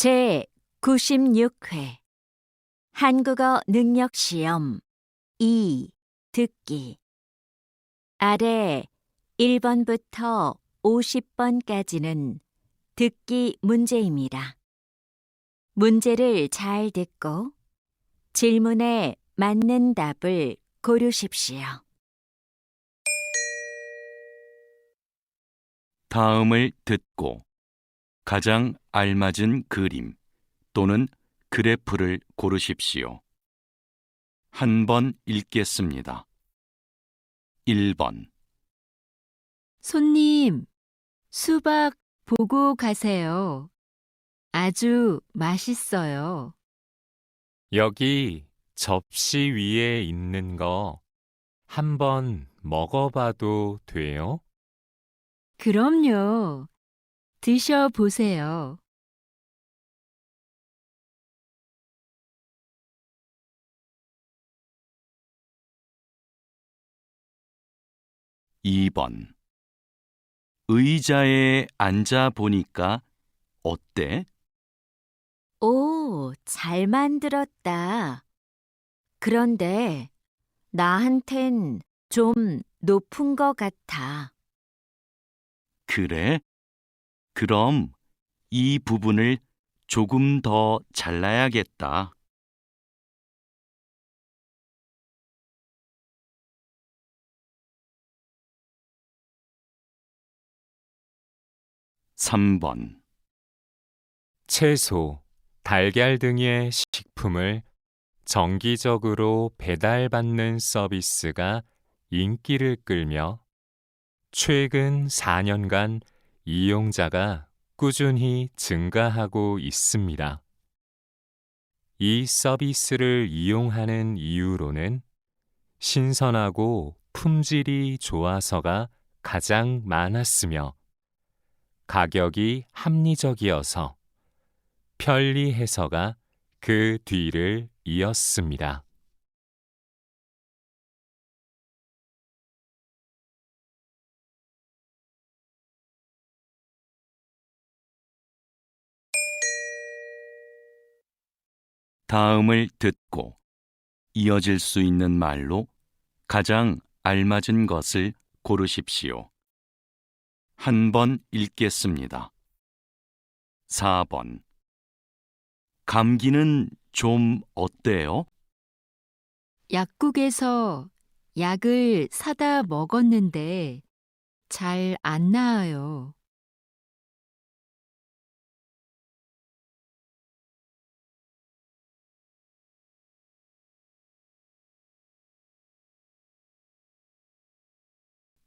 제96회 한국어 능력시험 2 듣기 아래 1번부터 50번까지는 듣기 문제입니다. 문제를 잘 듣고 질문에 맞는 답을 고르십시오. 다음을 듣고 가장 알맞은 그림 또는 그래프를 고르십시오. 한 번 읽겠습니다. 1번 손님, 수박 보고 가세요. 아주 맛있어요. 여기 접시 위에 있는 거 한번 먹어봐도 돼요? 그럼요. 드셔보세요. 2번 의자에 앉아 보니까 어때? 오, 잘 만들었다. 그런데 나한텐 좀 높은 것 같아. 그래? 그럼 이 부분을 조금 더 잘라야겠다. 3번 채소, 달걀 등의 식품을 정기적으로 배달받는 서비스가 인기를 끌며 최근 4년간 이용자가 꾸준히 증가하고 있습니다. 이 서비스를 이용하는 이유로는 신선하고 품질이 좋아서가 가장 많았으며 가격이 합리적이어서 편리해서가 그 뒤를 이었습니다. 다음을 듣고 이어질 수 있는 말로 가장 알맞은 것을 고르십시오. 한 번 읽겠습니다. 4번 감기는 좀 어때요? 약국에서 약을 사다 먹었는데 잘 안 나아요.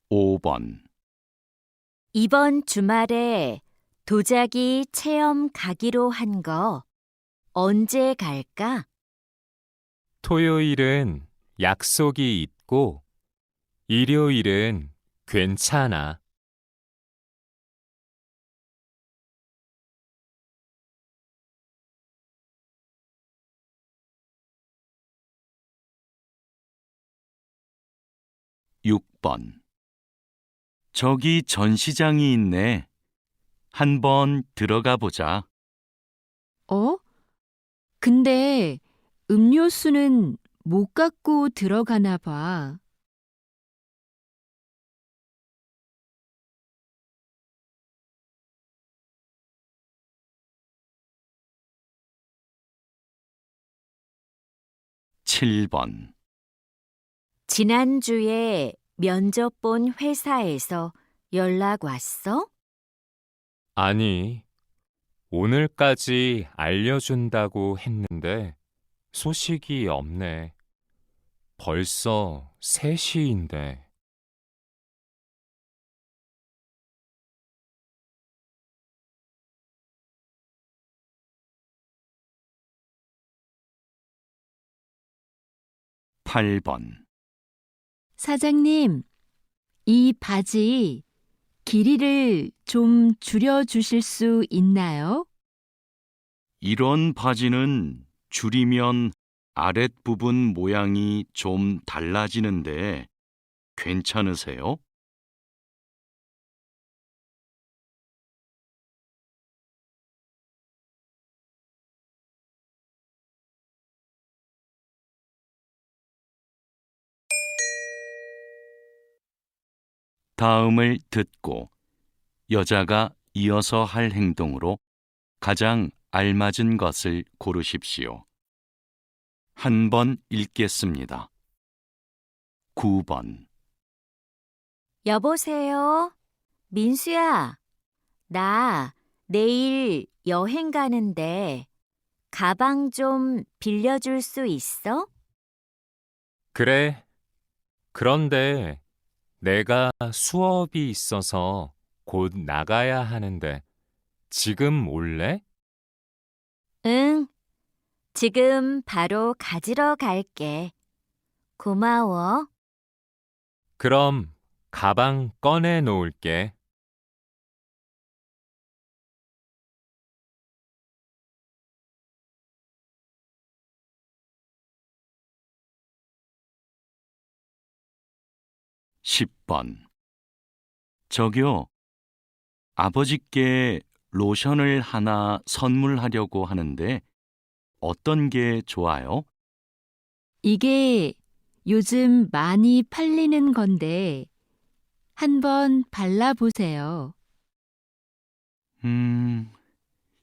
5번 이번 주말에 도자기 체험 가기로 한 거 언제 갈까? 토요일은 약속이 있고 일요일은 괜찮아. 6번 저기 전시장이 있네. 한번 들어가 보자. 어? 근데 음료수는 못 갖고 들어가나 봐. 7번 지난주에 면접 본 회사에서 연락 왔어? 아니, 오늘까지 알려준다고 했는데 소식이 없네. 벌써 3시인데. 8번 사장님, 이 바지 길이를 좀 줄여주실 수 있나요? 이런 바지는 줄이면 아랫부분 모양이 좀 달라지는데 괜찮으세요? 다음을 듣고 여자가 이어서 할 행동으로 가장 알맞은 것을 고르십시오. 한 번 읽겠습니다. 9번. 여보세요? 민수야, 나 내일 여행 가는데 가방 좀 빌려줄 수 있어? 그래. 그런데 내가 수업이 있어서 곧 나가야 하는데 지금 올래? 응, 지금 바로 가지러 갈게. 고마워. 그럼 가방 꺼내 놓을게. 10번. 저기요, 아버지께 로션을 하나 선물하려고 하는데 어떤 게 좋아요? 이게 요즘 많이 팔리는 건데 한번 발라보세요.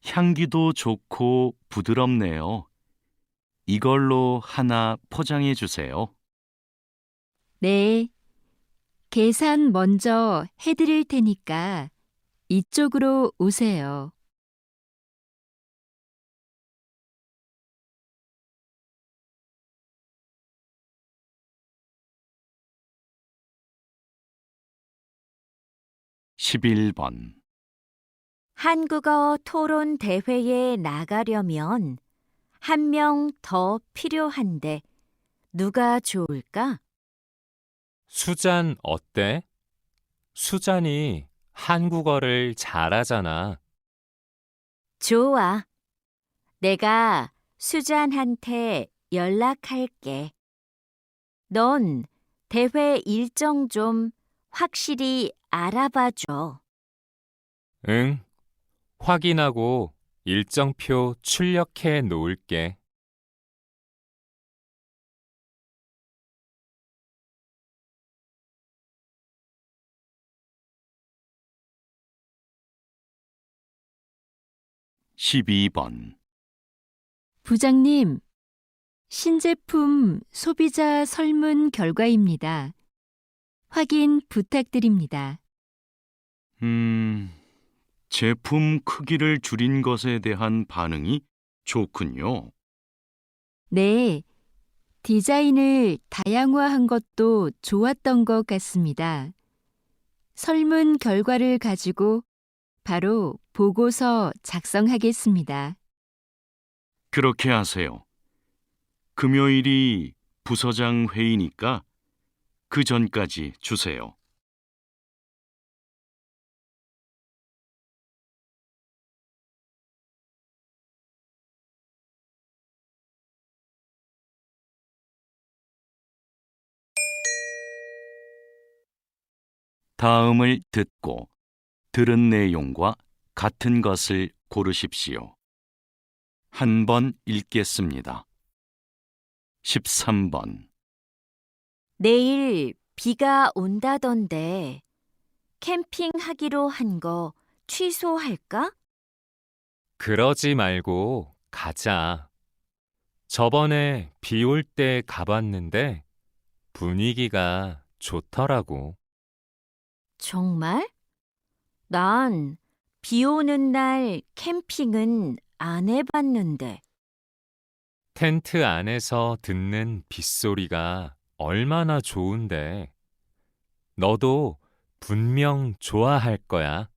향기도 좋고 부드럽네요. 이걸로 하나 포장해 주세요. 네, 계산 먼저 해드릴 테니까 이쪽으로 오세요. 11번. 한국어 토론 대회에 나가려면 한 명 더 필요한데 누가 좋을까? 수잔 어때? 수잔이 한국어를 잘하잖아. 좋아. 내가 수잔한테 연락할게. 넌 대회 일정 좀 확실히 알아봐 줘. 응. 확인하고 일정표 출력해 놓을게. 12번. 부장님, 신제품 소비자 설문 결과입니다. 확인 부탁드립니다. 제품 크기를 줄인 것에 대한 반응이 좋군요. 네, 디자인을 다양화한 것도 좋았던 것 같습니다. 설문 결과를 가지고 바로 보고서 작성하겠습니다. 그렇게 하세요. 금요일이 부서장 회의니까 그 전까지 주세요. '다음을 듣고 들은 내용과 같은 것을 고르십시오. 한 번 읽겠습니다. 13번. 내일 비가 온다던데 캠핑하기로 한 거 취소할까? 그러지 말고 가자. 저번에 비 올 때 가봤는데 분위기가 좋더라고. 정말? 난 비 오는 날 캠핑은 안 해봤는데. 텐트 안에서 듣는 빗소리가 얼마나 좋은데. 너도 분명 좋아할 거야.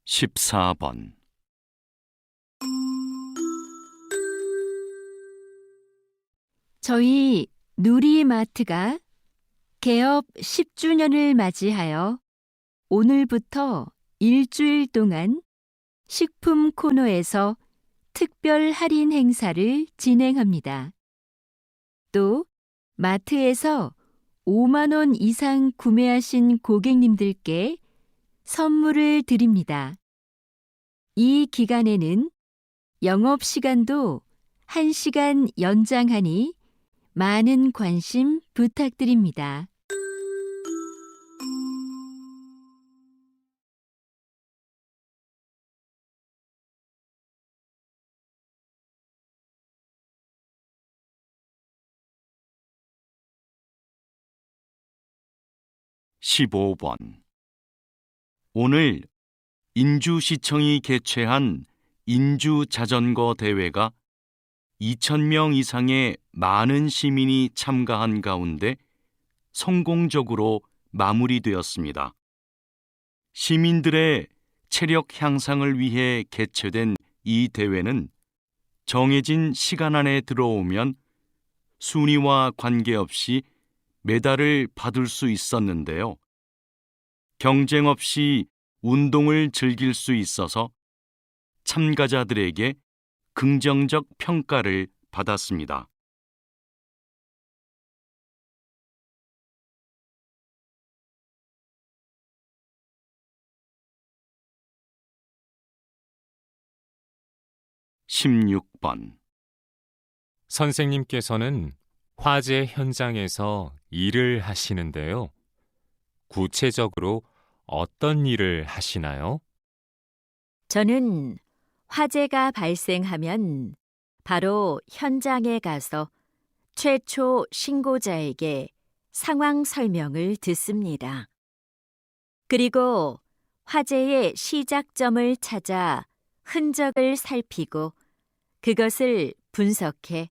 14번. 저희 누리마트가 개업 10주년을 맞이하여 오늘부터 일주일 동안 식품 코너에서 특별 할인 행사를 진행합니다. 또 마트에서 5만 원 이상 구매하신 고객님들께 선물을 드립니다. 이 기간에는 영업시간도 1시간 연장하니 많은 관심 부탁드립니다. 십오 번 오늘 인주시청이 개최한 인주자전거 대회가 2,000명 이상의 많은 시민이 참가한 가운데 성공적으로 마무리되었습니다. 시민들의 체력 향상을 위해 개최된 이 대회는 정해진 시간 안에 들어오면 순위와 관계없이 메달을 받을 수 있었는데요. 경쟁 없이 운동을 즐길 수 있어서 참가자들에게 긍정적 평가를 받았습니다. 십육 번 선생님께서는 화재 현장에서 일을 하시는데요. 구체적으로 어떤 일을 하시나요? 저는 화재가 발생하면 바로 현장에 가서 최초 신고자에게 상황 설명을 듣습니다. 그리고 화재의 시작점을 찾아 흔적을 살피고 그것을 분석해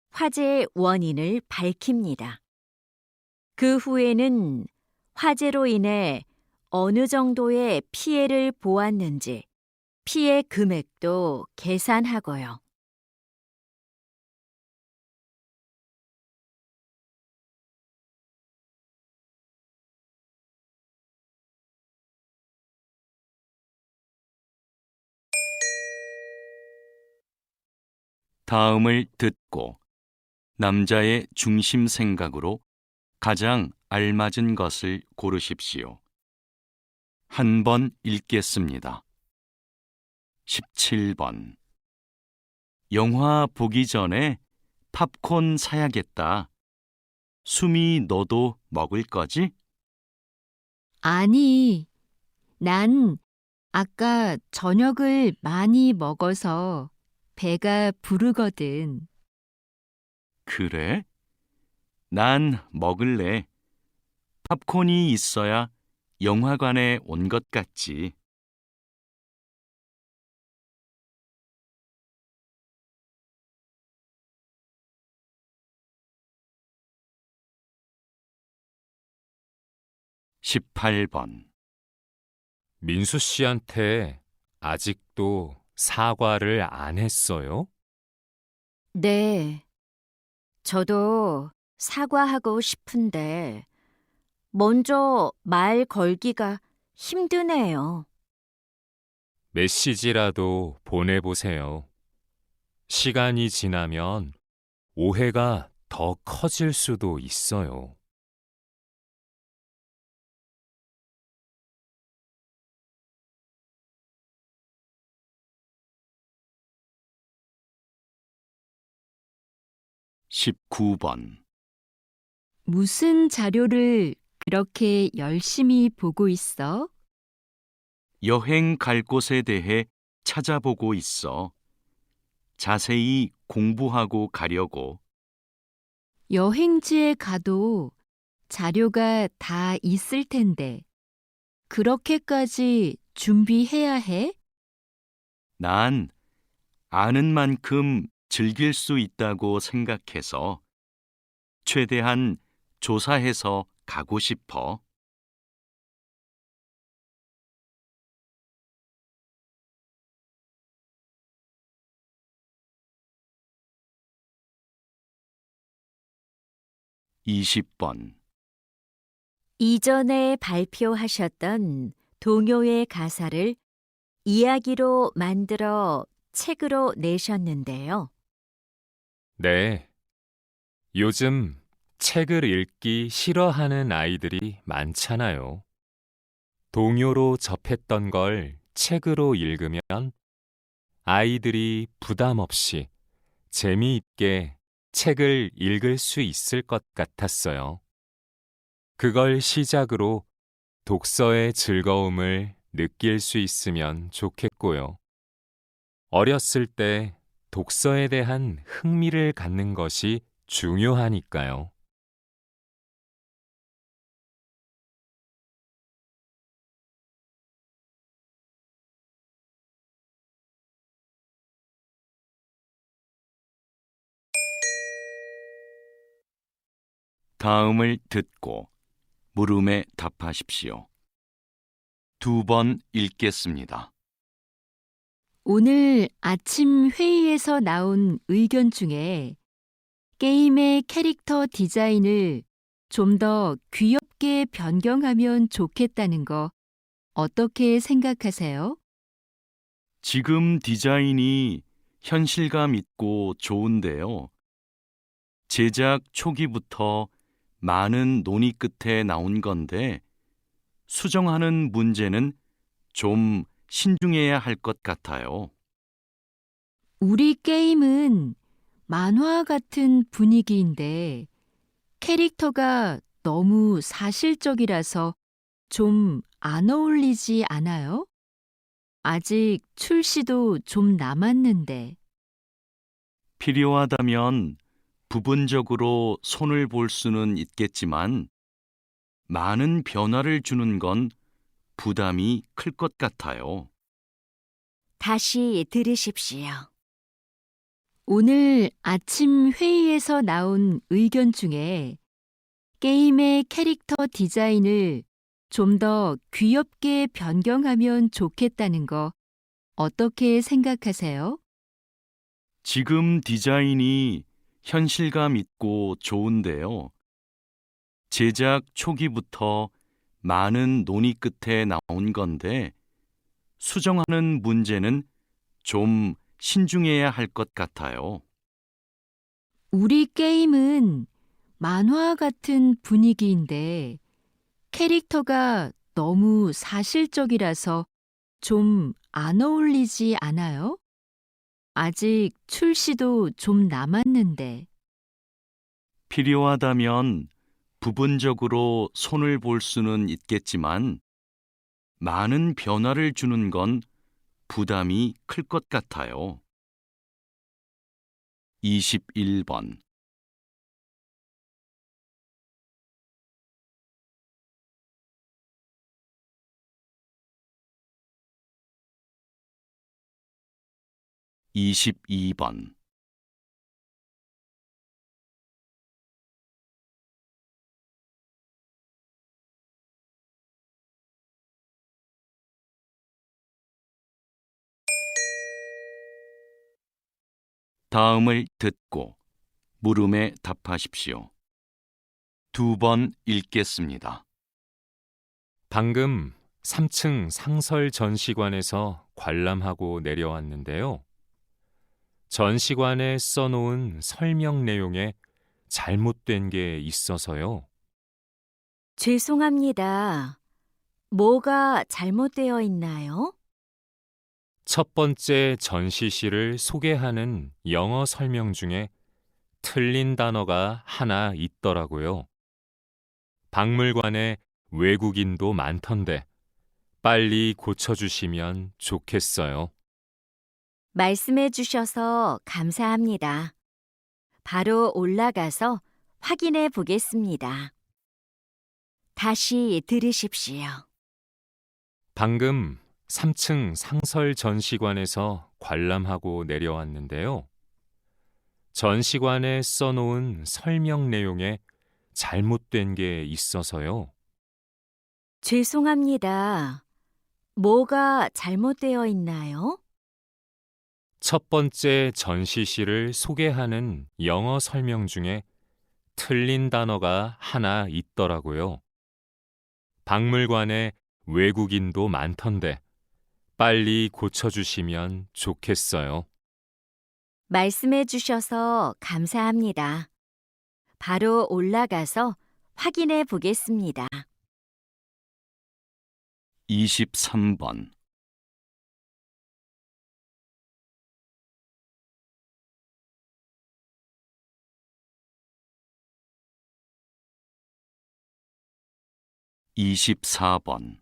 화재의 원인을 밝힙니다. 그 후에는 화재로 인해 어느 정도의 피해를 보았는지 피해 금액도 계산하고요. 다음을 듣고 남자의 중심 생각으로 가장 알맞은 것을 고르십시오. 한 번 읽겠습니다. 17번 영화 보기 전에 팝콘 사야겠다. 수미 너도 먹을 거지? 아니, 난 아까 저녁을 많이 먹어서 배가 부르거든. 그래? 난 먹을래. 팝콘이 있어야 영화관에 온 것 같지. 십팔 번 민수 씨한테 아직도 사과를 안 했어요? 네, 저도 사과하고 싶은데 먼저 말 걸기가 힘드네요. 메시지라도 보내보세요. 시간이 지나면 오해가 더 커질 수도 있어요. 십구 번 무슨 자료를 그렇게 열심히 보고 있어? 여행 갈 곳에 대해 찾아보고 있어. 자세히 공부하고 가려고. 여행지에 가도 자료가 다 있을 텐데, 그렇게까지 준비해야 해? 난 아는 만큼 즐길 수 있다고 생각해서 최대한 조사해서 가고 싶어. 이십 번 이전에 발표하셨던 동요의 가사를 이야기로 만들어 책으로 내셨는데요. 네. 요즘 책을 읽기 싫어하는 아이들이 많잖아요. 동요로 접했던 걸 책으로 읽으면 아이들이 부담 없이 재미있게 책을 읽을 수 있을 것 같았어요. 그걸 시작으로 독서의 즐거움을 느낄 수 있으면 좋겠고요. 어렸을 때 독서에 대한 흥미를 갖는 것이 중요하니까요. 다음을 듣고 물음에 답하십시오. 2번 읽겠습니다. 오늘 아침 회의에서 나온 의견 중에 게임의 캐릭터 디자인을 좀 더 귀엽게 변경하면 좋겠다는 거 어떻게 생각하세요? 지금 디자인이 현실감 있고 좋은데요. 제작 초기부터 많은 논의 끝에 나온 건데 수정하는 문제는 좀 신중해야 할 것 같아요. 우리 게임은 만화 같은 분위기인데 캐릭터가 너무 사실적이라서 좀 안 어울리지 않아요? 아직 출시도 좀 남았는데. 필요하다면 부분적으로 손을 볼 수는 있겠지만 많은 변화를 주는 건 부담이 클 것 같아요. 다시 들으십시오. 오늘 아침 회의에서 나온 의견 중에 게임의 캐릭터 디자인을 좀 더 귀엽게 변경하면 좋겠다는 거 어떻게 생각하세요? 지금 디자인이 현실감 있고 좋은데요. 제작 초기부터 많은 논의 끝에 나온 건데 수정하는 문제는 좀 신중해야 할 것 같아요. 우리 게임은 만화 같은 분위기인데 캐릭터가 너무 사실적이라서 좀 안 어울리지 않아요? 아직 출시도 좀 남았는데. 필요하다면 부분적으로 손을 볼 수는 있겠지만 많은 변화를 주는 건 부담이 클 것 같아요. 21번. (22번) 다음을 듣고 물음에 답하십시오. 2번 읽겠습니다. 방금 3층 상설 전시관에서 관람하고 내려왔는데요. 전시관에 써놓은 설명 내용에 잘못된 게 있어서요. 죄송합니다. 뭐가 잘못되어 있나요? 첫 번째 전시실을 소개하는 영어 설명 중에 틀린 단어가 하나 있더라고요. 박물관에 외국인도 많던데 빨리 고쳐주시면 좋겠어요. 말씀해 주셔서 감사합니다. 바로 올라가서 확인해 보겠습니다. 다시 들으십시오. 방금 3층 상설 전시관에서 관람하고 내려왔는데요. 전시관에 써놓은 설명 내용에 잘못된 게 있어서요. 죄송합니다. 뭐가 잘못되어 있나요? 첫 번째 전시실을 소개하는 영어 설명 중에 틀린 단어가 하나 있더라고요. 박물관에 외국인도 많던데 빨리 고쳐주시면 좋겠어요. 말씀해 주셔서 감사합니다. 바로 올라가서 확인해 보겠습니다. 23번 24번.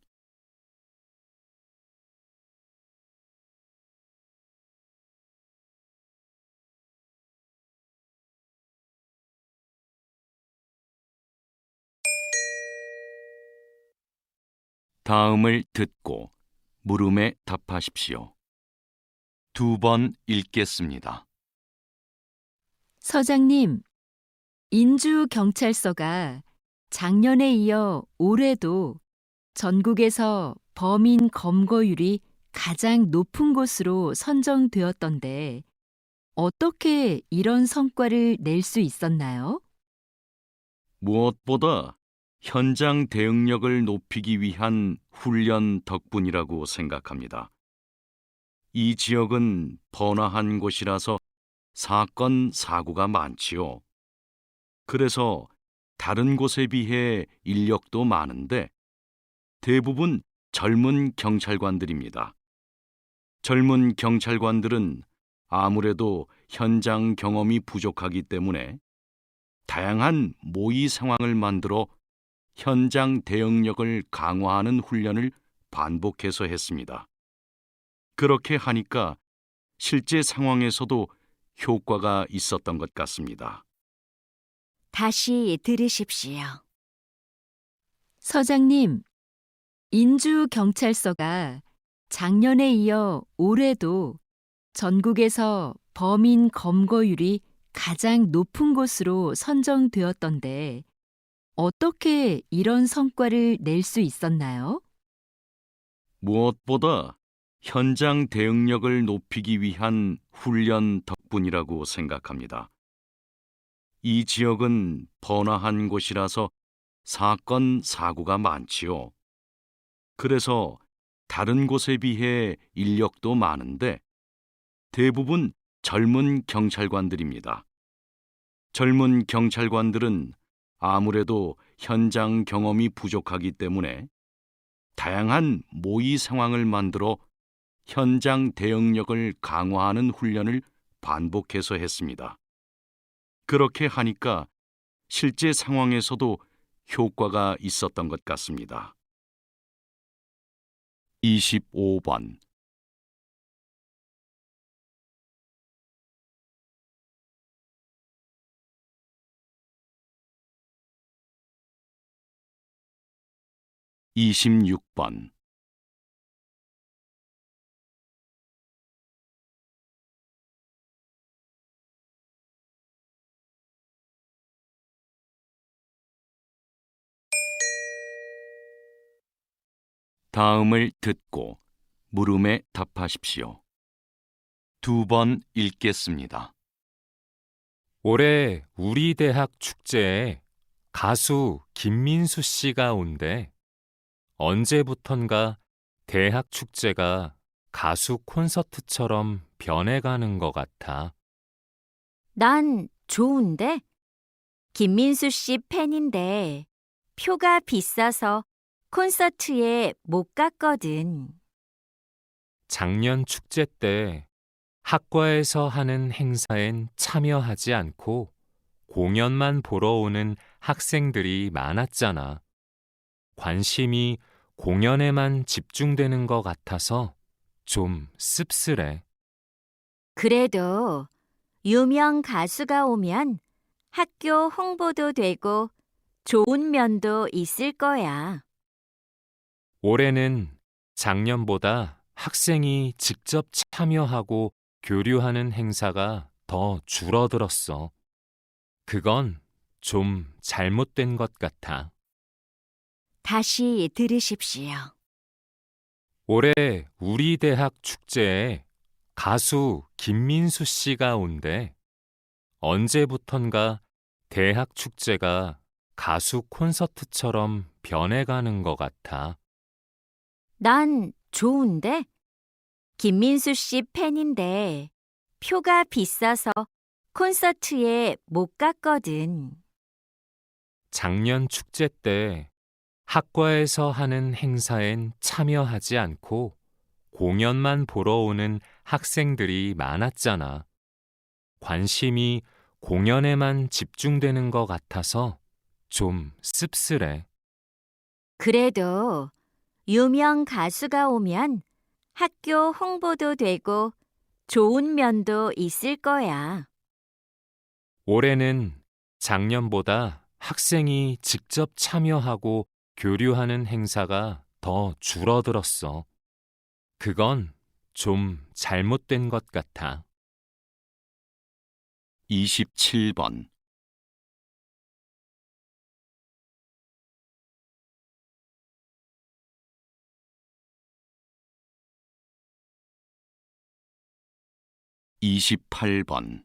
다음을 듣고 물음에 답하십시오. 2번 읽겠습니다. 서장님, 인주경찰서가 작년에 이어 올해도 전국에서 범인 검거율이 가장 높은 곳으로 선정되었던데 어떻게 이런 성과를 낼 수 있었나요? 무엇보다 현장 대응력을 높이기 위한 훈련 덕분이라고 생각합니다. 이 지역은 번화한 곳이라서 사건, 사고가 많지요. 그래서 다른 곳에 비해 인력도 많은데 대부분 젊은 경찰관들입니다. 젊은 경찰관들은 아무래도 현장 경험이 부족하기 때문에 다양한 모의 상황을 만들어 현장 대응력을 강화하는 훈련을 반복해서 했습니다. 그렇게 하니까 실제 상황에서도 효과가 있었던 것 같습니다. 다시 들으십시오. 서장님, 인주경찰서가 작년에 이어 올해도 전국에서 범인 검거율이 가장 높은 곳으로 선정되었던데 어떻게 이런 성과를 낼 수 있었나요? 무엇보다 현장 대응력을 높이기 위한 훈련 덕분이라고 생각합니다. 이 지역은 번화한 곳이라서 사건, 사고가 많지요. 그래서 다른 곳에 비해 인력도 많은데 대부분 젊은 경찰관들입니다. 젊은 경찰관들은 아무래도 현장 경험이 부족하기 때문에 다양한 모의 상황을 만들어 현장 대응력을 강화하는 훈련을 반복해서 했습니다. 그렇게 하니까 실제 상황에서도 효과가 있었던 것 같습니다. 25번. (26번) 다음을 듣고 물음에 답하십시오. 2번 읽겠습니다. 올해 우리 대학 축제에 가수 김민수 씨가 온대. 언제부턴가 대학 축제가 가수 콘서트처럼 변해가는 것 같아. 난 좋은데? 김민수 씨 팬인데 표가 비싸서 콘서트에 못 갔거든. 작년 축제 때 학과에서 하는 행사엔 참여하지 않고 공연만 보러 오는 학생들이 많았잖아. 관심이 공연에만 집중되는 것 같아서 좀 씁쓸해. 그래도 유명 가수가 오면 학교 홍보도 되고 좋은 면도 있을 거야. 올해는 작년보다 학생이 직접 참여하고 교류하는 행사가 더 줄어들었어. 그건 좀 잘못된 것 같아. 다시 들으십시오. 올해 우리 대학 축제에 가수 김민수 씨가 온대. 언제부턴가 대학 축제가 가수 콘서트처럼 변해가는 것 같아. 난 좋은데? 김민수 씨 팬인데 표가 비싸서 콘서트에 못 갔거든. 작년 축제 때 학과에서 하는 행사엔 참여하지 않고 공연만 보러 오는 학생들이 많았잖아. 관심이 공연에만 집중되는 것 같아서 좀 씁쓸해. 그래도 유명 가수가 오면 학교 홍보도 되고 좋은 면도 있을 거야. 올해는 작년보다 학생이 직접 참여하고 교류하는 행사가 더 줄어들었어. 그건 좀 잘못된 것 같아. 27번. (28번)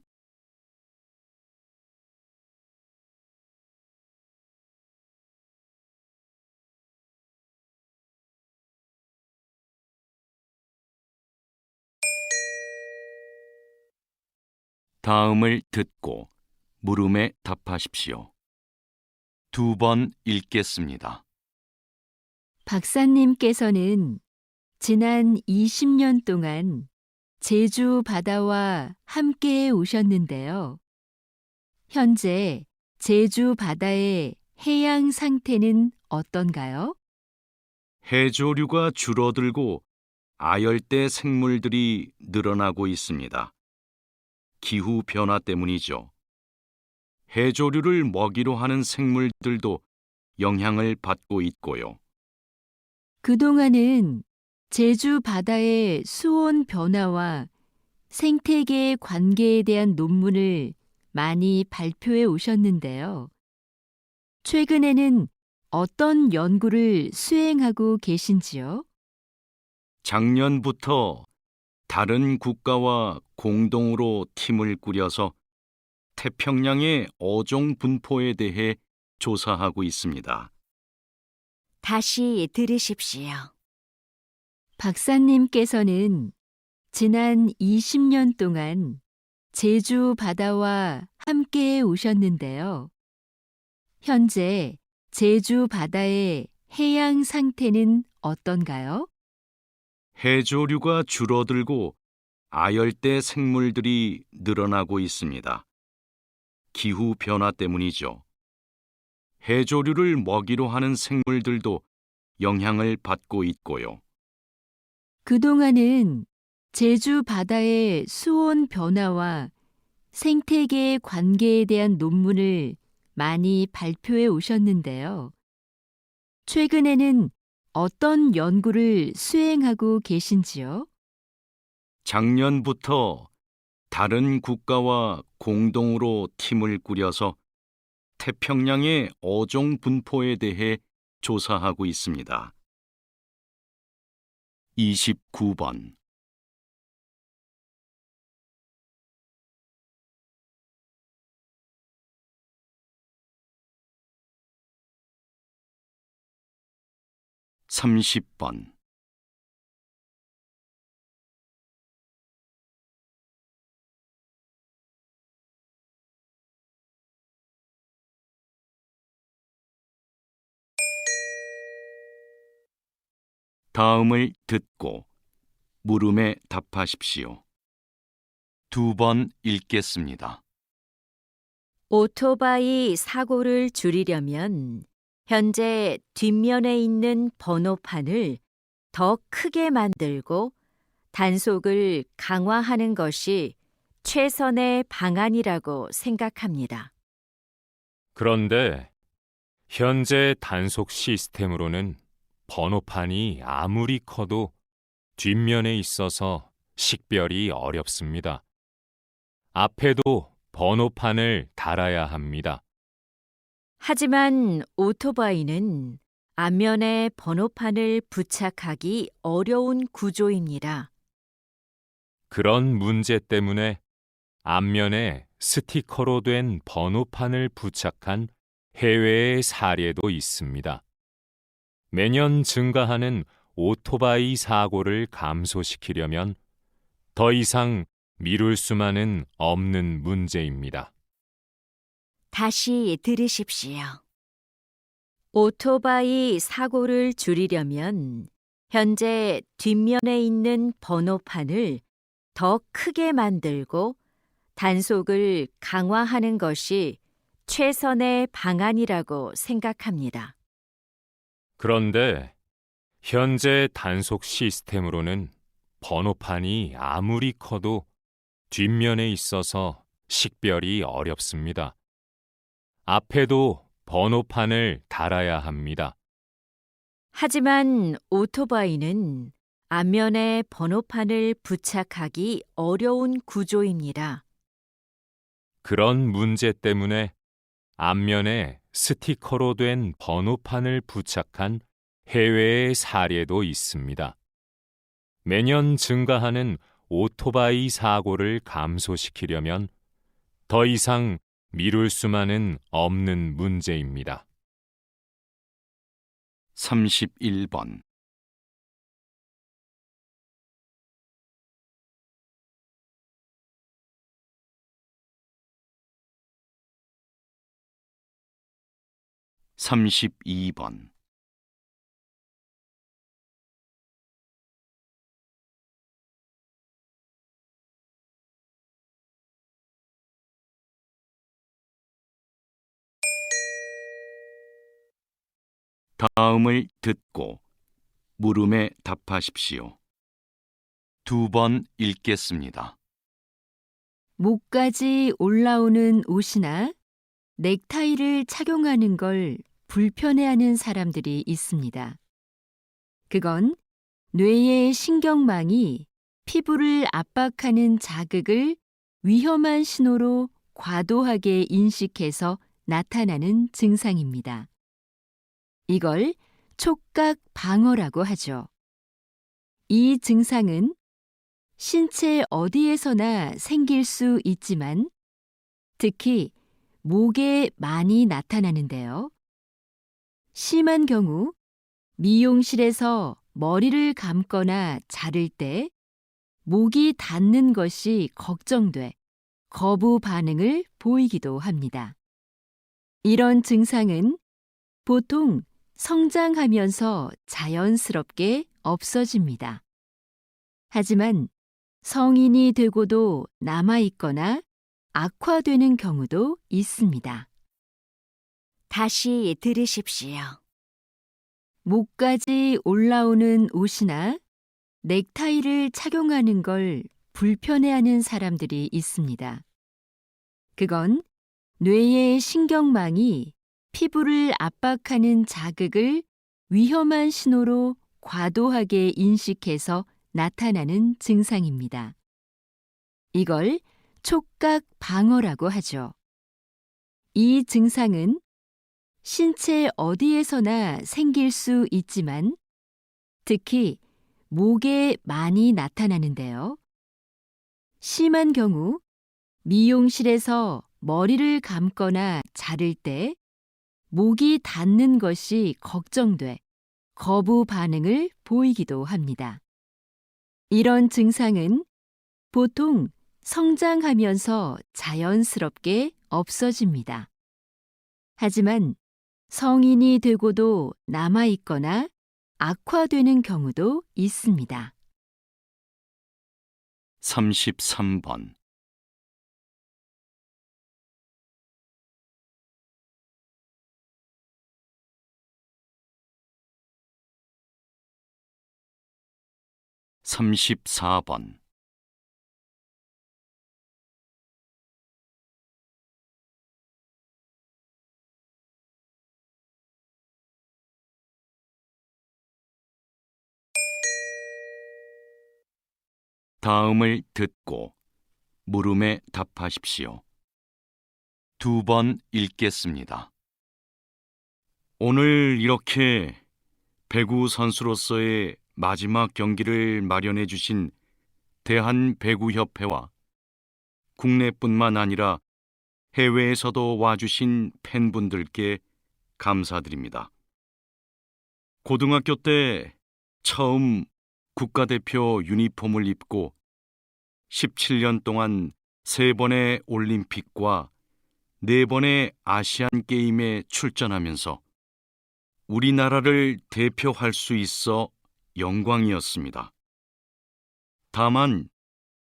다음을 듣고 물음에 답하십시오. 2번 읽겠습니다. 박사님께서는 지난 20년 동안 제주 바다와 함께 오셨는데요. 현재 제주 바다의 해양 상태는 어떤가요? 해조류가 줄어들고 아열대 생물들이 늘어나고 있습니다. 기후 변화 때문이죠. 해조류를 먹이로 하는 생물들도 영향을 받고 있고요. 그동안은 제주 바다의 수온 변화와 생태계 관계에 대한 논문을 많이 발표해 오셨는데요. 최근에는 어떤 연구를 수행하고 계신지요? 작년부터 다른 국가와 공동으로 팀을 꾸려서 태평양의 어종 분포에 대해 조사하고 있습니다. 다시 들으십시오. 박사님께서는 지난 20년 동안 제주 바다와 함께 오셨는데요. 현재 제주 바다의 해양 상태는 어떤가요? 해조류가 줄어들고 아열대 생물들이 늘어나고 있습니다. 기후 변화 때문이죠. 해조류를 먹이로 하는 생물들도 영향을 받고 있고요. 그동안은 제주 바다의 수온 변화와 생태계 관계에 대한 논문을 많이 발표해 오셨는데요. 최근에는 어떤 연구를 수행하고 계신지요? 작년부터 다른 국가와 공동으로 팀을 꾸려서 태평양의 어종 분포에 대해 조사하고 있습니다. 29번. (30번) 다음을 듣고 물음에 답하십시오. 2번 읽겠습니다. 오토바이 사고를 줄이려면 현재 뒷면에 있는 번호판을 더 크게 만들고 단속을 강화하는 것이 최선의 방안이라고 생각합니다. 그런데 현재 단속 시스템으로는 번호판이 아무리 커도 뒷면에 있어서 식별이 어렵습니다. 앞에도 번호판을 달아야 합니다. 하지만 오토바이는 앞면에 번호판을 부착하기 어려운 구조입니다. 그런 문제 때문에 앞면에 스티커로 된 번호판을 부착한 해외의 사례도 있습니다. 매년 증가하는 오토바이 사고를 감소시키려면 더 이상 미룰 수만은 없는 문제입니다. 다시 들으십시오. 오토바이 사고를 줄이려면 현재 뒷면에 있는 번호판을 더 크게 만들고 단속을 강화하는 것이 최선의 방안이라고 생각합니다. 그런데 현재 단속 시스템으로는 번호판이 아무리 커도 뒷면에 있어서 식별이 어렵습니다. 앞에도 번호판을 달아야 합니다. 하지만 오토바이는 앞면에 번호판을 부착하기 어려운 구조입니다. 그런 문제 때문에 앞면에 스티커로 된 번호판을 부착한 해외의 사례도 있습니다. 매년 증가하는 오토바이 사고를 감소시키려면 더 이상 미룰 수만은 없는 문제입니다. 31번. 삼십이 번. 다음을 듣고 물음에 답하십시오. 2번 읽겠습니다. 목까지 올라오는 옷이나 넥타이를 착용하는 걸 불편해하는 사람들이 있습니다. 그건 뇌의 신경망이 피부를 압박하는 자극을 위험한 신호로 과도하게 인식해서 나타나는 증상입니다. 이걸 촉각 방어라고 하죠. 이 증상은 신체 어디에서나 생길 수 있지만 특히 목에 많이 나타나는데요. 심한 경우 미용실에서 머리를 감거나 자를 때 목이 닿는 것이 걱정돼 거부 반응을 보이기도 합니다. 이런 증상은 보통 성장하면서 자연스럽게 없어집니다. 하지만 성인이 되고도 남아있거나 악화되는 경우도 있습니다. 다시 들으십시오. 목까지 올라오는 옷이나 넥타이를 착용하는 걸 불편해하는 사람들이 있습니다. 그건 뇌의 신경망이 피부를 압박하는 자극을 위험한 신호로 과도하게 인식해서 나타나는 증상입니다. 이걸 촉각 방어라고 하죠. 이 증상은 신체 어디에서나 생길 수 있지만 특히 목에 많이 나타나는데요. 심한 경우 미용실에서 머리를 감거나 자를 때 목이 닿는 것이 걱정돼 거부 반응을 보이기도 합니다. 이런 증상은 보통 성장하면서 자연스럽게 없어집니다. 하지만 성인이 되고도 남아있거나 악화되는 경우도 있습니다. 33번. 삼십사 번. 다음을 듣고 물음에 답하십시오. 2번 읽겠습니다. 오늘 이렇게 배구 선수로서의 마지막 경기를 마련해 주신 대한배구협회와 국내뿐만 아니라 해외에서도 와주신 팬분들께 감사드립니다. 고등학교 때 처음 국가대표 유니폼을 입고 17년 동안 3번의 올림픽과 4번의 아시안 게임에 출전하면서 우리나라를 대표할 수 있어 영광이었습니다. 다만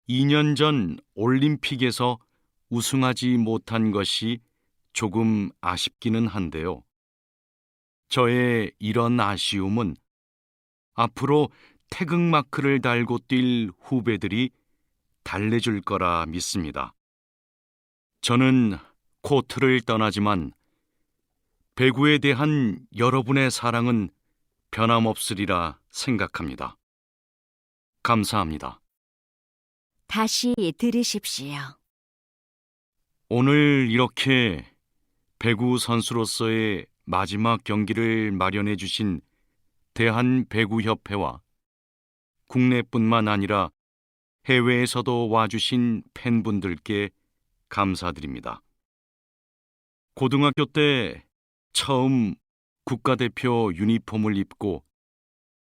2년 전 올림픽에서 우승하지 못한 것이 조금 아쉽기는 한데요. 저의 이런 아쉬움은 앞으로 태극마크를 달고 뛸 후배들이 달래줄 거라 믿습니다. 저는 코트를 떠나지만 배구에 대한 여러분의 사랑은 변함없으리라 생각합니다. 감사합니다. 다시 들으십시오. 오늘 이렇게 배구 선수로서의 마지막 경기를 마련해 주신 대한배구협회와 국내뿐만 아니라 해외에서도 와주신 팬분들께 감사드립니다. 고등학교 때 처음 국가대표 유니폼을 입고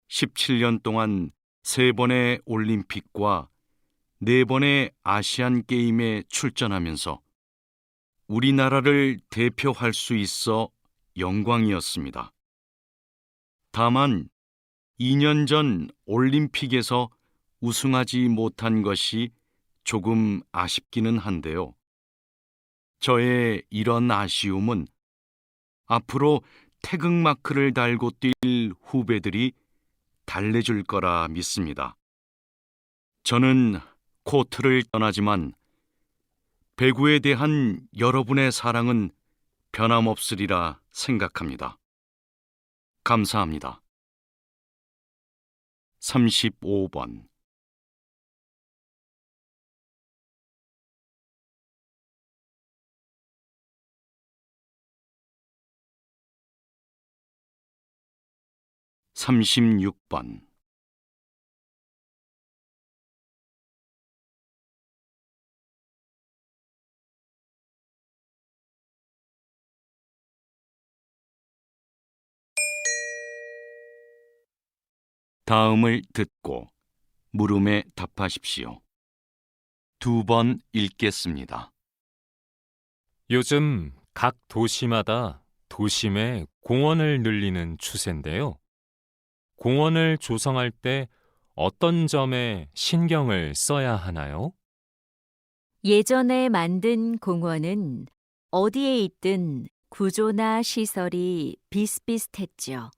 17년 동안 3번의 올림픽과 4번의 아시안 게임에 출전하면서 우리나라를 대표할 수 있어 영광이었습니다. 다만 2년 전 올림픽에서 우승하지 못한 것이 조금 아쉽기는 한데요. 저의 이런 아쉬움은 앞으로 태극마크를 달고 뛸 후배들이 달래줄 거라 믿습니다. 저는 코트를 떠나지만 배구에 대한 여러분의 사랑은 변함없으리라 생각합니다. 감사합니다. 35번 36번 다음을 듣고 물음에 답하십시오. 2번 읽겠습니다. 요즘 각 도시마다 도심의 공원을 늘리는 추세인데요. 공원을 조성할 때 어떤 점에 신경을 써야 하나요? 예전에 만든 공원은 어디에 있든 구조나 시설이 비슷비슷했죠.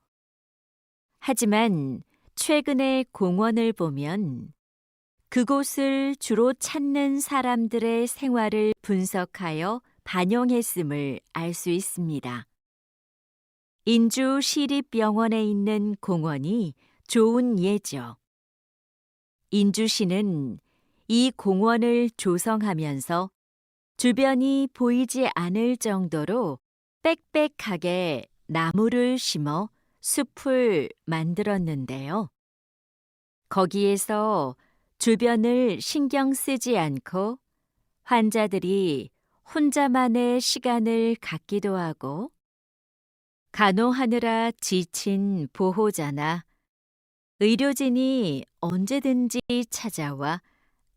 하지만 최근의 공원을 보면 그곳을 주로 찾는 사람들의 생활을 분석하여 반영했음을 알 수 있습니다. 인주 시립병원에 있는 공원이 좋은 예죠. 인주시는 이 공원을 조성하면서 주변이 보이지 않을 정도로 빽빽하게 나무를 심어 숲을 만들었는데요. 거기에서 주변을 신경 쓰지 않고 환자들이 혼자만의 시간을 갖기도 하고 간호하느라 지친 보호자나 의료진이 언제든지 찾아와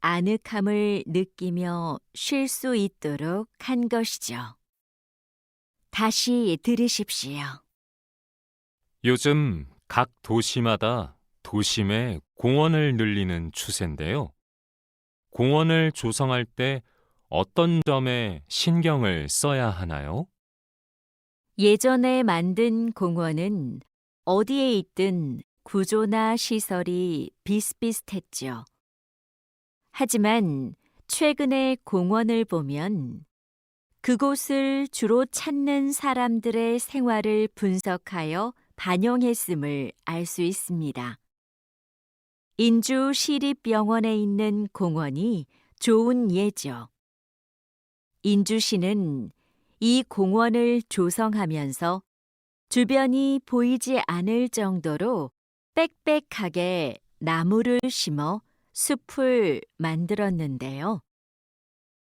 아늑함을 느끼며 쉴 수 있도록 한 것이죠. 다시 들으십시오. 요즘 각 도시마다 도심의 공원을 늘리는 추세인데요. 공원을 조성할 때 어떤 점에 신경을 써야 하나요? 예전에 만든 공원은 어디에 있든 구조나 시설이 비슷비슷했죠. 하지만 최근의 공원을 보면 그곳을 주로 찾는 사람들의 생활을 분석하여 반영했음을 알 수 있습니다. 인주 시립병원에 있는 공원이 좋은 예죠. 인주시는 이 공원을 조성하면서 주변이 보이지 않을 정도로 빽빽하게 나무를 심어 숲을 만들었는데요.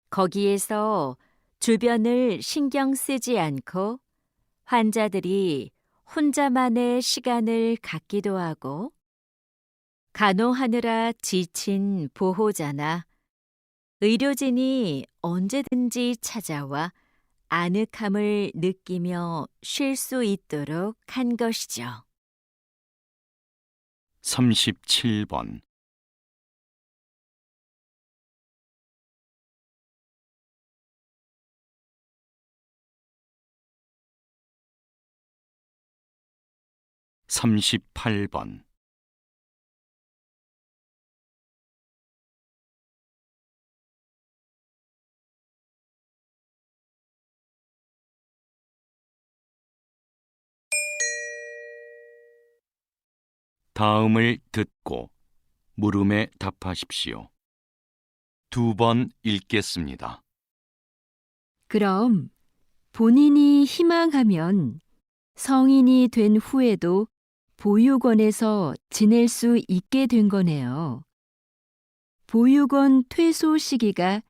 거기에서 주변을 신경 쓰지 않고 환자들이 혼자만의 시간을 갖기도 하고 간호하느라 지친 보호자나 의료진이 언제든지 찾아와 아늑함을 느끼며 쉴 수 있도록 한 것이죠. 37번 38번. 다음을 듣고 물음에 답하십시오. 2번 읽겠습니다. 그럼 본인이 희망하면 성인이 된 후에도 보육원에서 지낼 수 있게 된 거네요. 보육원 퇴소 시기가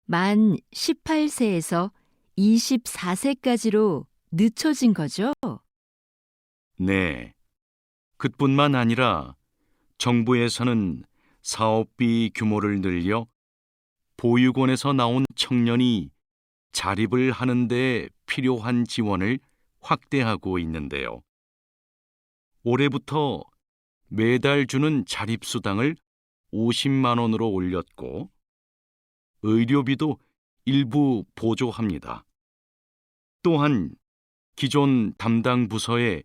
만 18세에서 24세까지로 늦춰진 거죠? 네. 그뿐만 아니라 정부에서는 사업비 규모를 늘려 보육원에서 나온 청년이 자립을 하는 데 필요한 지원을 확대하고 있는데요. 올해부터 매달 주는 자립수당을 50만 원으로 올렸고 의료비도 일부 보조합니다. 또한 기존 담당 부서에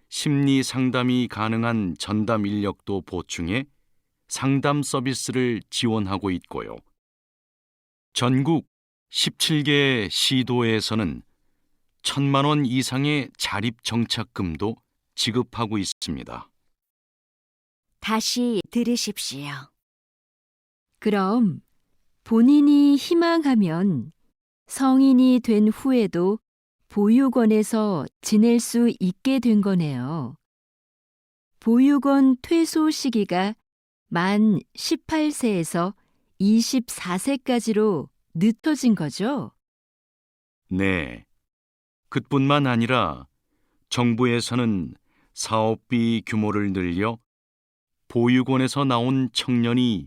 심리 상담이 가능한 전담 인력도 보충해 상담 서비스를 지원하고 있고요. 전국 17개 시도에서는 1,000만 원 이상의 자립 정착금도 지급하고 있습니다. 다시 들으십시오. 그럼 본인이 희망하면 성인이 된 후에도 보육원에서 지낼 수 있게 된 거네요. 보육원 퇴소 시기가 만 18세에서 24세까지로 늦춰진 거죠? 네. 그뿐만 아니라 정부에서는 사업비 규모를 늘려 보육원에서 나온 청년이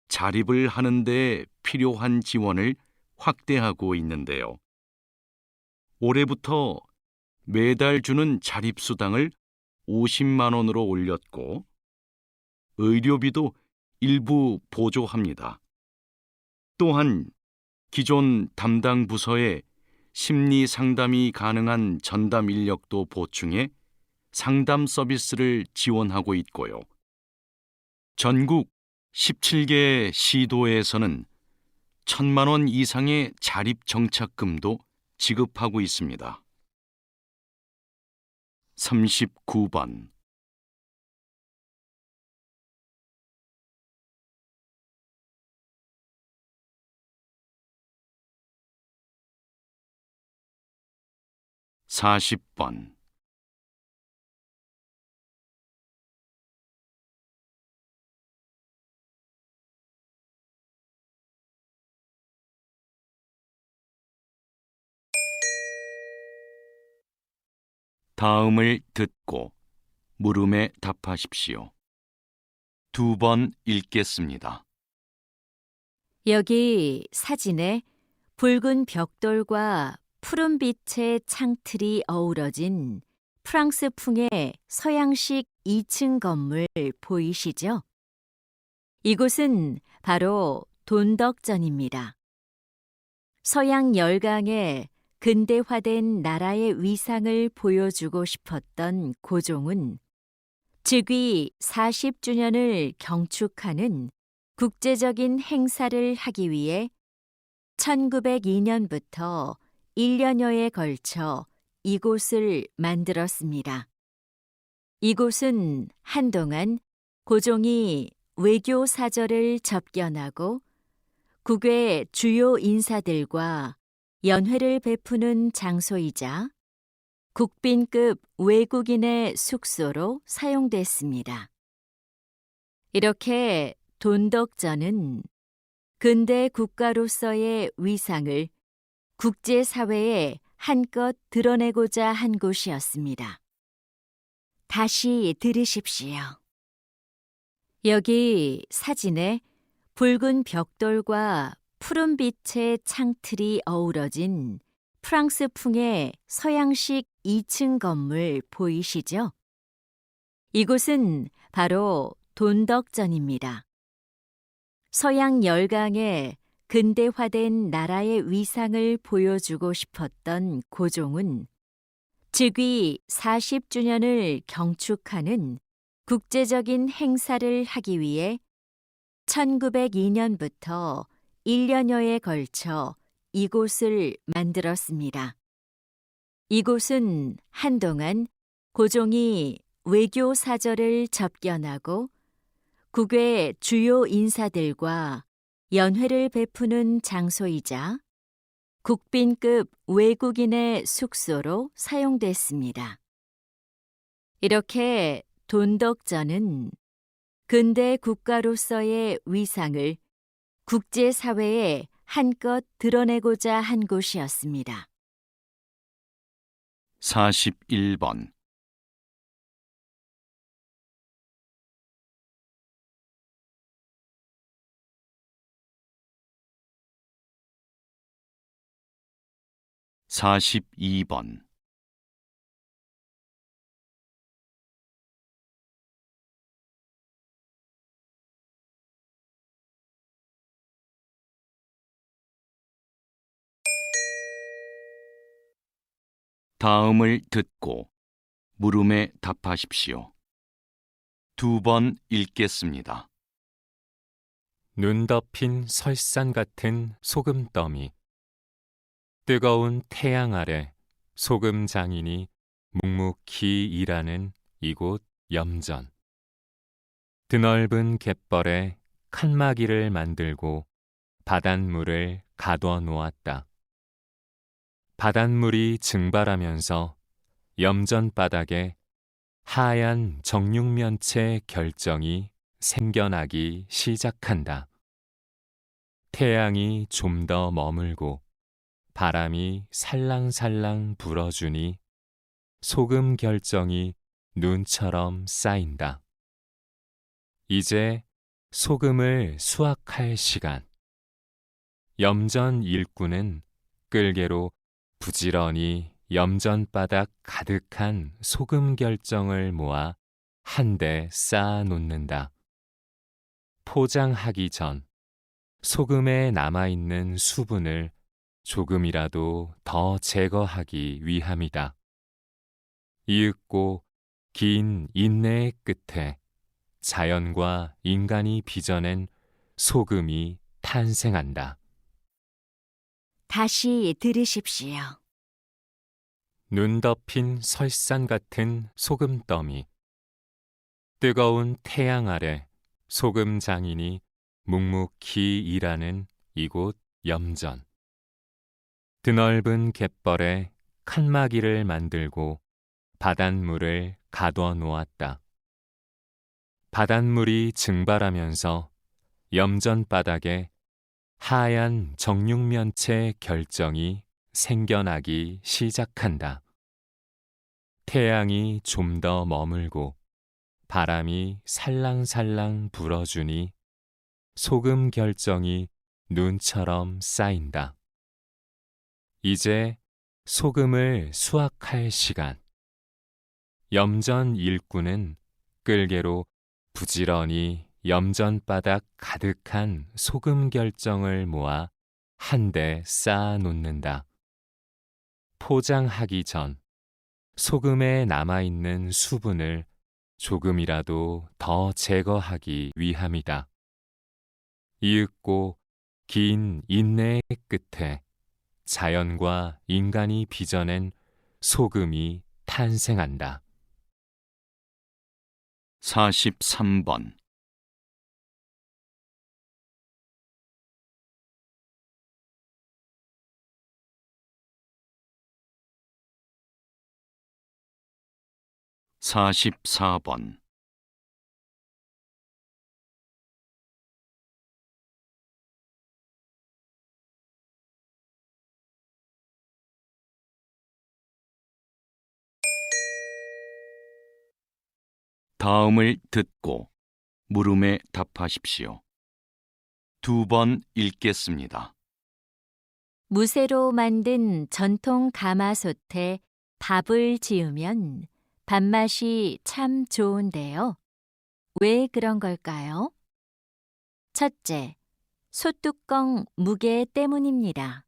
자립을 하는 데 필요한 지원을 확대하고 있는데요. 올해부터 매달 주는 자립수당을 50만 원으로 올렸고 의료비도 일부 보조합니다. 또한 기존 담당 부서에 심리 상담이 가능한 전담 인력도 보충해 상담 서비스를 지원하고 있고요. 전국 17개 시도에서는 1,000만 원 이상의 자립 정착금도 지급하고 있습니다. 39번. (40번) 다음을 듣고 물음에 답하십시오. 2번 읽겠습니다. 여기 사진에 붉은 벽돌과 푸른빛의 창틀이 어우러진 프랑스풍의 서양식 2층 건물 보이시죠? 이곳은 바로 돈덕전입니다. 서양 열강의 근대화된 나라의 위상을 보여주고 싶었던 고종은 즉위 40주년을 경축하는 국제적인 행사를 하기 위해 1902년부터 1년여에 걸쳐 이곳을 만들었습니다. 이곳은 한동안 고종이 외교 사절을 접견하고 국외 주요 인사들과 연회를 베푸는 장소이자 국빈급 외국인의 숙소로 사용됐습니다. 이렇게 돈덕전은 근대 국가로서의 위상을 국제사회에 한껏 드러내고자 한 곳이었습니다. 다시 들으십시오. 여기 사진에 붉은 벽돌과 푸른빛의 창틀이 어우러진 프랑스풍의 서양식 2층 건물 보이시죠? 이곳은 바로 돈덕전입니다. 서양 열강의 근대화된 나라의 위상을 보여주고 싶었던 고종은 즉위 40주년을 경축하는 국제적인 행사를 하기 위해 1902년부터 1년여에 걸쳐 이곳을 만들었습니다. 이곳은 한동안 고종이 외교 사절을 접견하고 국외 주요 인사들과 연회를 베푸는 장소이자 국빈급 외국인의 숙소로 사용됐습니다. 이렇게 돈덕전은 근대 국가로서의 위상을 국제사회에 한껏 드러내고자 한 곳이었습니다. 41번 42번 다음을 듣고 물음에 답하십시오. 2번 읽겠습니다. 눈 덮인 설산 같은 소금더미. 뜨거운 태양 아래 소금 장인이 묵묵히 일하는 이곳 염전. 드넓은 갯벌에 칸막이를 만들고 바닷물을 가둬 놓았다. 바닷물이 증발하면서 염전 바닥에 하얀 정육면체 결정이 생겨나기 시작한다. 태양이 좀 더 머물고 바람이 살랑살랑 불어주니 소금 결정이 눈처럼 쌓인다. 이제 소금을 수확할 시간. 염전 일꾼은 끌개로 부지런히 염전바닥 가득한 소금 결정을 모아 한데 쌓아 놓는다. 포장하기 전 소금에 남아있는 수분을 조금이라도 더 제거하기 위함이다. 이윽고 긴 인내의 끝에 자연과 인간이 빚어낸 소금이 탄생한다. 다시 들으십시오. 눈 덮인 설산 같은 소금더미. 뜨거운 태양 아래 소금 장인이 묵묵히 일하는 이곳 염전. 드넓은 갯벌에 칸막이를 만들고 바닷물을 가둬 놓았다. 바닷물이 증발하면서 염전 바닥에 하얀 정육면체 결정이 생겨나기 시작한다. 태양이 좀 더 머물고 바람이 살랑살랑 불어주니 소금 결정이 눈처럼 쌓인다. 이제 소금을 수확할 시간. 염전 일꾼은 끌개로 부지런히 염전바닥 가득한 소금 결정을 모아 한데 쌓아 놓는다. 포장하기 전 소금에 남아있는 수분을 조금이라도 더 제거하기 위함이다. 이윽고 긴 인내의 끝에 자연과 인간이 빚어낸 소금이 탄생한다. 43번 44번 다음을 듣고 물음에 답하십시오. 2번 읽겠습니다. 무쇠로 만든 전통 가마솥에 밥을 지으면 밥맛이 참 좋은데요. 왜 그런 걸까요? 첫째, 솥뚜껑 무게 때문입니다.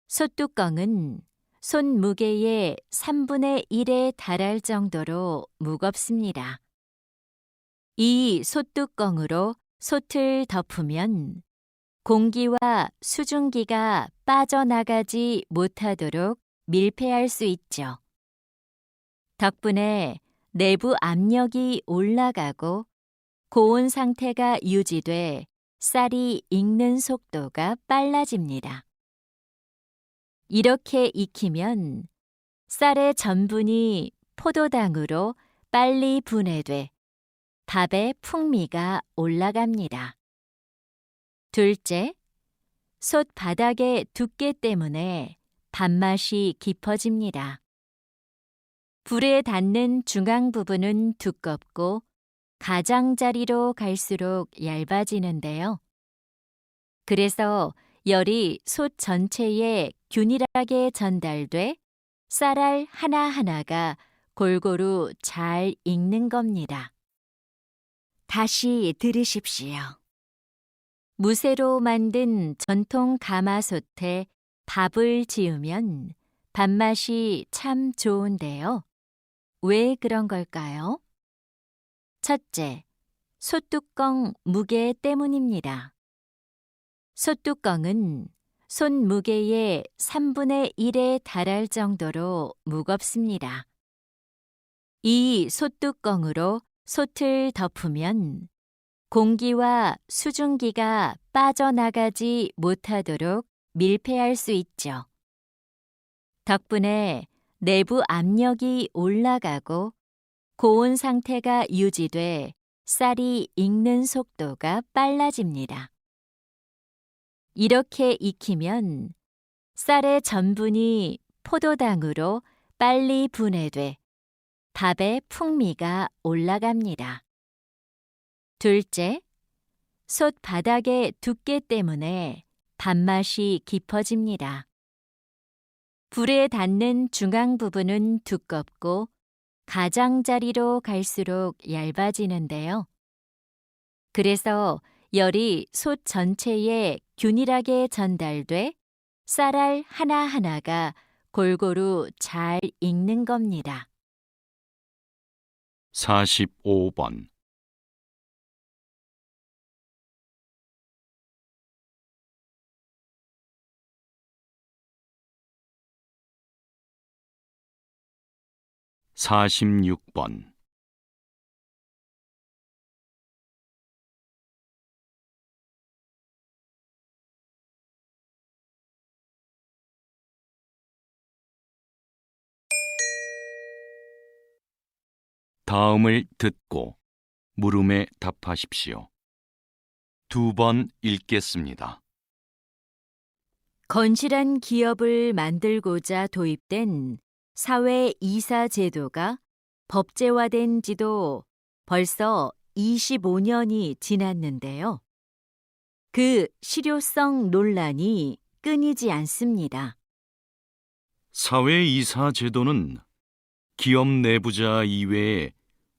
솥뚜껑은 손 무게의 3분의 1에 달할 정도로 무겁습니다. 이 솥뚜껑으로 솥을 덮으면 공기와 수증기가 빠져나가지 못하도록 밀폐할 수 있죠. 덕분에 내부 압력이 올라가고 고온 상태가 유지돼 쌀이 익는 속도가 빨라집니다. 이렇게 익히면 쌀의 전분이 포도당으로 빨리 분해돼 밥의 풍미가 올라갑니다. 둘째, 솥 바닥의 두께 때문에 밥맛이 깊어집니다. 불에 닿는 중앙 부분은 두껍고 가장자리로 갈수록 얇아지는데요. 그래서 열이 솥 전체에 균일하게 전달돼 쌀알 하나하나가 골고루 잘 익는 겁니다. 다시 들으십시오. 무쇠로 만든 전통 가마솥에 밥을 지으면 밥맛이 참 좋은데요. 왜 그런 걸까요? 첫째, 솥뚜껑 무게 때문입니다. 솥뚜껑은 손 무게의 3분의 1에 달할 정도로 무겁습니다. 이 솥뚜껑으로 솥을 덮으면 공기와 수증기가 빠져나가지 못하도록 밀폐할 수 있죠. 덕분에 내부 압력이 올라가고 고온 상태가 유지돼 쌀이 익는 속도가 빨라집니다. 이렇게 익히면 쌀의 전분이 포도당으로 빨리 분해돼 밥의 풍미가 올라갑니다. 둘째, 솥 바닥의 두께 때문에 밥맛이 깊어집니다. 불에 닿는 중앙 부분은 두껍고 가장자리로 갈수록 얇아지는데요. 그래서 열이 솥 전체에 균일하게 전달돼 쌀알 하나하나가 골고루 잘 익는 겁니다. 45번. 사십육 번. 다음을 듣고 물음에 답하십시오. 2번 읽겠습니다. 건실한 기업을 만들고자 도입된 사회 이사 제도가 법제화된 지도 벌써 25년이 지났는데요. 그 실효성 논란이 끊이지 않습니다. 사회이사 제도는 기업 내부자 이외에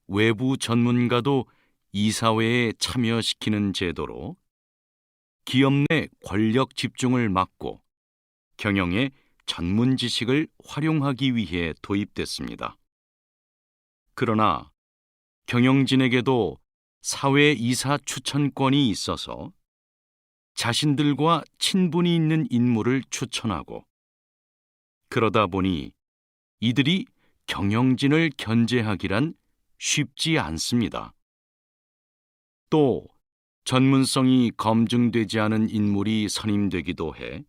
외부 전문가도 이사회에 참여시키는 제도로 기업 내 권력 집중을 막고 경영의 전문 지식을 활용하기 위해 도입됐습니다. 그러나 경영진에게도 사회이사 추천권이 있어서 자신들과 친분이 있는 인물을 추천하고 그러다 보니 이들이 경영진을 견제하기란 쉽지 않습니다. 또 전문성이 검증되지 않은 인물이 선임되기도 해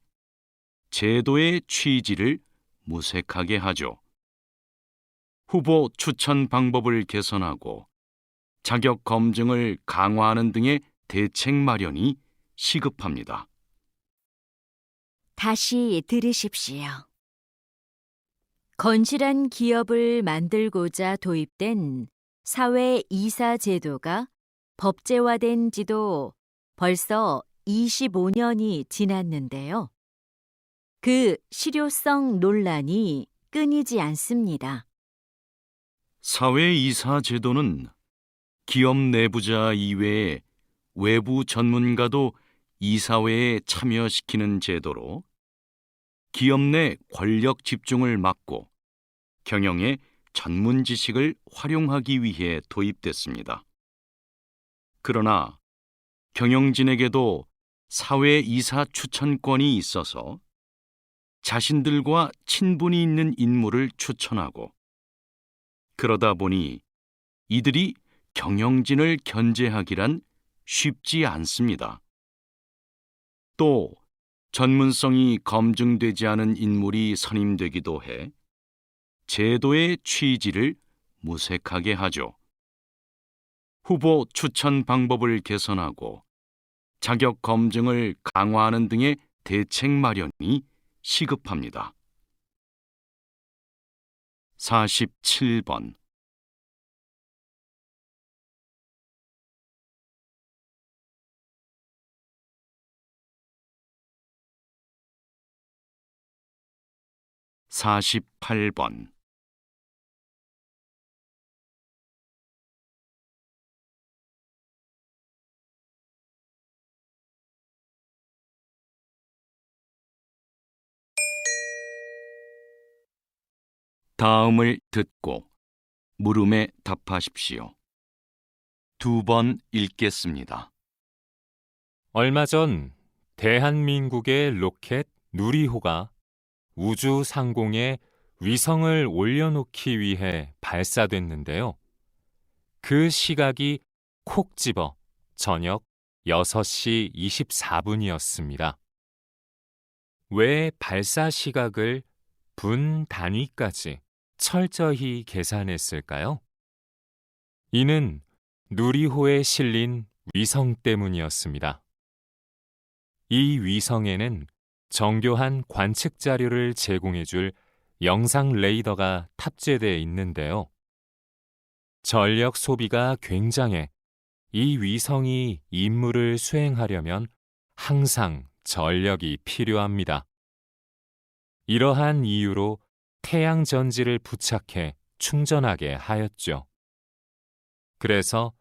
제도의 취지를 무색하게 하죠. 후보 추천 방법을 개선하고 자격 검증을 강화하는 등의 대책 마련이 시급합니다. 다시 들으십시오. 건실한 기업을 만들고자 도입된 사회 이사 제도가 법제화된 지도 벌써 25년이 지났는데요. 그 실효성 논란이 끊이지 않습니다. 사회이사 제도는 기업 내부자 이외에 외부 전문가도 이사회에 참여시키는 제도로 기업 내 권력 집중을 막고 경영의 전문 지식을 활용하기 위해 도입됐습니다. 그러나 경영진에게도 사회이사 추천권이 있어서 자신들과 친분이 있는 인물을 추천하고, 그러다 보니 이들이 경영진을 견제하기란 쉽지 않습니다. 또 전문성이 검증되지 않은 인물이 선임되기도 해 제도의 취지를 무색하게 하죠. 후보 추천 방법을 개선하고 자격 검증을 강화하는 등의 대책 마련이 시급합니다. 47번 48번 '다음을 듣고 물음에 답하십시오. 2번 읽겠습니다. 얼마 전 대한민국의 로켓 누리호가 우주 상공에 위성을 올려놓기 위해 발사됐는데요. 그 시각이 콕 집어 저녁 6시 24분이었습니다. 왜 발사 시각을 분 단위까지 철저히 계산했을까요? 이는 누리호에 실린 위성 때문이었습니다. 이 위성에는 정교한 관측 자료를 제공해줄 영상 레이더가 탑재되어 있는데요. 전력 소비가 굉장해 이 위성이 임무를 수행하려면 항상 전력이 필요합니다. 이러한 이유로 태양 전지를 부착해 충전하게 하였죠. 그래서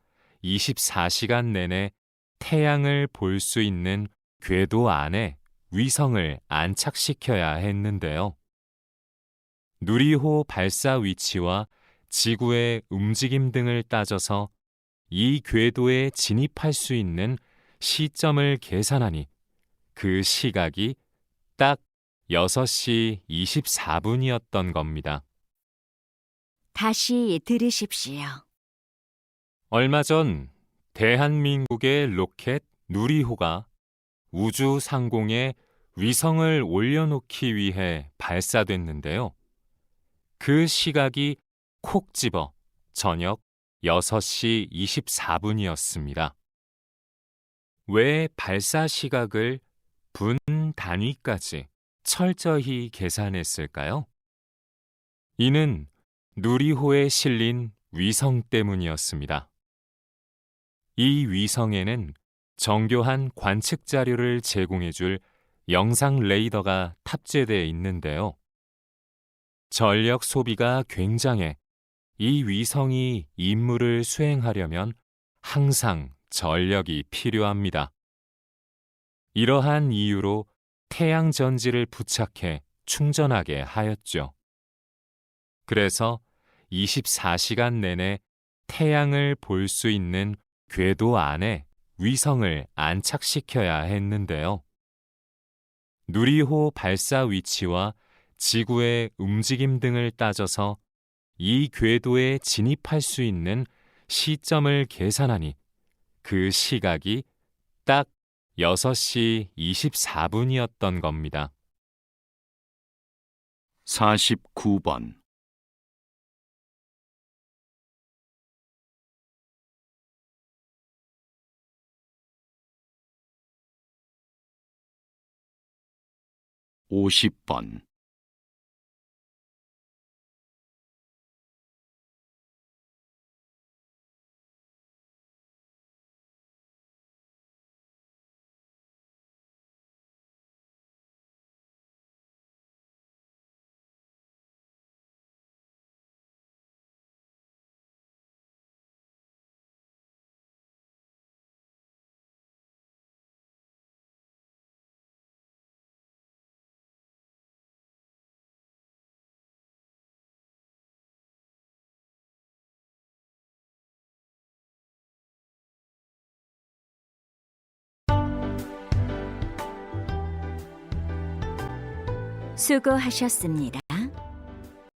24시간 내내 태양을 볼 수 있는 궤도 안에 위성을 안착시켜야 했는데요. 누리호 발사 위치와 지구의 움직임 등을 따져서 이 궤도에 진입할 수 있는 시점을 계산하니 그 시각이 딱 6시 24분이었던 겁니다. 다시 들으십시오. 얼마 전 대한민국의 로켓 누리호가 우주 상공에 위성을 올려놓기 위해 발사됐는데요. 그 시각이 콕 집어 저녁 6시 24분이었습니다. 왜 발사 시각을 분 단위까지 철저히 계산했을까요? 이는 누리호에 실린 위성 때문이었습니다. 이 위성에는 정교한 관측 자료를 제공해줄 영상 레이더가 탑재되어 있는데요. 전력 소비가 굉장해 이 위성이 임무를 수행하려면 항상 전력이 필요합니다. 이러한 이유로 태양 전지를 부착해 충전하게 하였죠. 그래서 24시간 내내 태양을 볼 수 있는 궤도 안에 위성을 안착시켜야 했는데요. 누리호 발사 위치와 지구의 움직임 등을 따져서 이 궤도에 진입할 수 있는 시점을 계산하니 그 시각이 딱 6시 24분이었던 겁니다. 49번 50번 수고하셨습니다.